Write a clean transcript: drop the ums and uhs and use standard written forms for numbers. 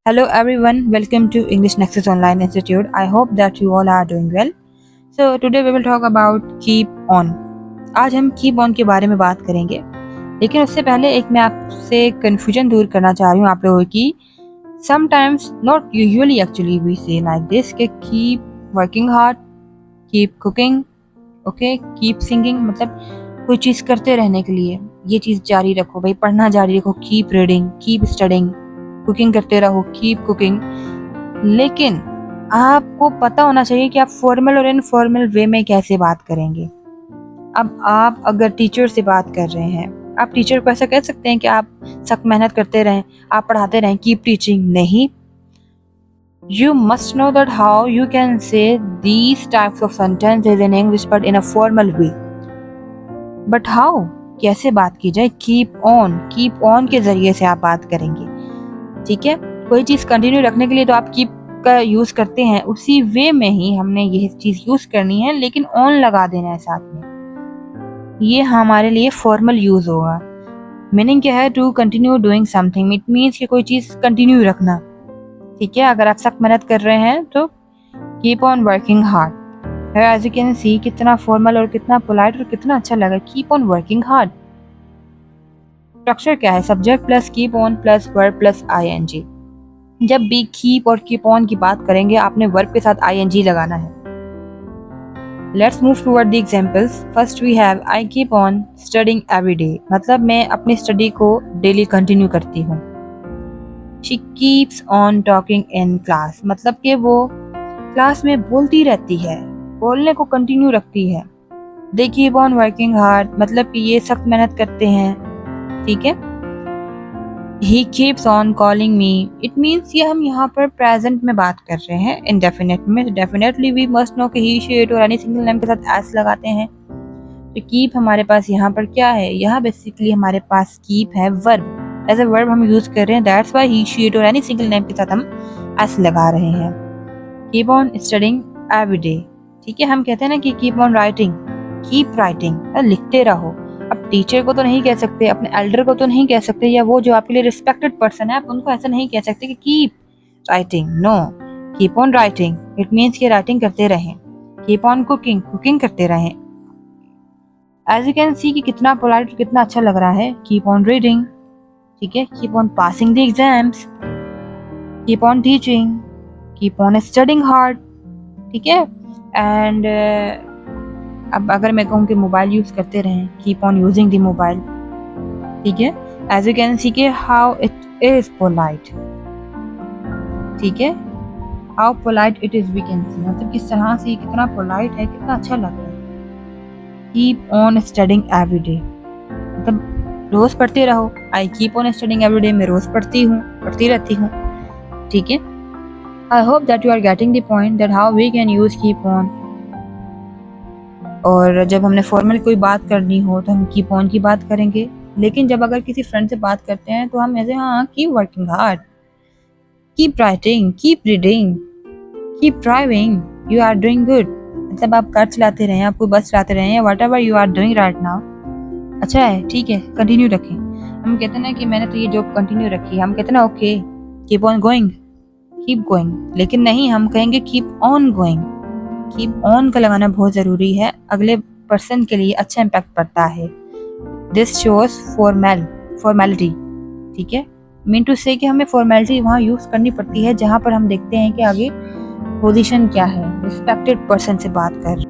Hello everyone, welcome to English Nexus Online Institute. I hope that you all are doing well. So today we will talk about keep on. आज हम keep on के बारे में बात करेंगे, लेकिन उससे पहले एक मैं आपसे confusion दूर करना चाह रही हूँ आप लोगों की. Sometimes, not usually actually we say like this कि keep working hard, keep cooking, okay, keep singing मतलब कोई चीज़ करते रहने के लिए ये चीज़ जारी रखो भाई, पढ़ना जारी रखो, keep reading, keep studying, cooking करते रहो, कीप कुकिंग. लेकिन आपको पता होना चाहिए कि आप फॉर्मल और इनफॉर्मल वे में कैसे बात करेंगे. अब आप अगर टीचर से बात कर रहे हैं, आप टीचर को ऐसा कह सकते हैं कि आप सख्त मेहनत करते रहें, आप पढ़ाते रहें, कीप टीचिंग. नहीं, you must know that how you can say these types of sentences in English but in a formal way. But how? कैसे बात की जाए? keep on के जरिए से आप बात करेंगे. ठीक है, कोई चीज कंटिन्यू रखने के लिए तो आप कीप का यूज करते हैं, उसी वे में ही हमने ये चीज यूज करनी है, लेकिन ऑन लगा देना है साथ में. ये हमारे लिए फॉर्मल यूज होगा. मीनिंग क्या है? To continue doing something. It means कि कोई चीज कंटिन्यू रखना. ठीक है, अगर आप सख्त मेहनत कर रहे हैं तो keep on working hard. As you can see कितना फॉर्मल और कितना पोलाइट और कितना अच्छा लगा. Keep on working hard. Structure क्या है? Subject plus keep on plus verb plus ING. जब भी कीप और कीप ऑन की बात करेंगे आपने वर्ब के साथ आईएनजी लगाना है. Let's move toward the examples. First we have I keep on studying every day. मतलब मैं अपनी स्टडी को डेली कंटिन्यू करती हूँ. She keeps on talking in class. मतलब कि वो क्लास में बोलती रहती है, बोलने को कंटिन्यू रखती है. They keep on working hard. मतलब कि ये सख्त मेहनत करते हैं. ठीक है. He keeps on calling me. It means ये हम यहाँ पर प्रेजेंट में बात कर रहे हैं, indefinite में. डेफिनेटली we must know कि he, she, it और any single name के साथ s लगाते हैं. तो keep हमारे पास यहाँ पर क्या है? यहाँ बेसिकली हमारे पास keep है verb. एज ए वर्ब हम यूज कर रहे हैं. That's why he, she, it और any single name के साथ हम s लगा रहे हैं. Keep on studying every day. ठीक है, हम कहते हैं ना कि keep on writing, keep writing, लिखते रहो. अब टीचर को तो नहीं कह सकते, अपने एल्डर को तो नहीं कह सकते, या वो जो आपके लिए रिस्पेक्टेड पर्सन है आप उनको ऐसा नहीं कह सकते कि keep writing. No, keep on writing. It means कि राइटिंग करते रहें. कीप ऑन कुकिंग, कुकिंग करते रहें. एज यू कैन सी कि कितना पोलाइट, कितना अच्छा लग रहा है. Keep on reading. ठीक है, keep on passing the exams, keep on teaching, keep on studying hard. ठीक है. एंड अब अगर मैं कहूँ कि मोबाइल यूज करते रहें, keep on using the mobile. ठीक है. एज यू कैन सी के हाउ इट इज पोलाइट. ठीक है, how polite it is we can see. मतलब किस तरह से कितना पोलाइट है, कितना अच्छा लग रहा है. Keep on studying every day. मतलब रोज पढ़ते रहो. I keep on studying every day. मैं रोज पढ़ती हूँ, पढ़ती रहती हूँ. ठीक है. I hope that you are getting the point that how we can use keep on. और जब हमने फॉर्मल कोई बात करनी हो तो हम कीप ऑन की बात करेंगे. लेकिन जब अगर किसी फ्रेंड से बात करते हैं तो हम ऐसे हाँ, keep working hard, keep writing, keep reading, keep driving, you are doing good. मतलब आप कार चलाते रहें, आप कोई बस चलाते रहें, whatever you are doing right now, अच्छा है, ठीक है, कंटिन्यू रखें. हम कहते हैं ना कि मैंने तो ये जॉब कंटिन्यू रखी. हम कहते हैं ना okay, keep on going, keep going. लेकिन नहीं, हम कहेंगे keep on going. Keep on का लगाना बहुत ज़रूरी है, अगले पर्सन के लिए अच्छा इम्पैक्ट पड़ता है. This shows formality. ठीक है, मीन टू से कि हमें फॉर्मेलिटी वहाँ यूज़ करनी पड़ती है जहाँ पर हम देखते हैं कि आगे पोजीशन क्या है, रिस्पेक्टेड पर्सन से बात कर.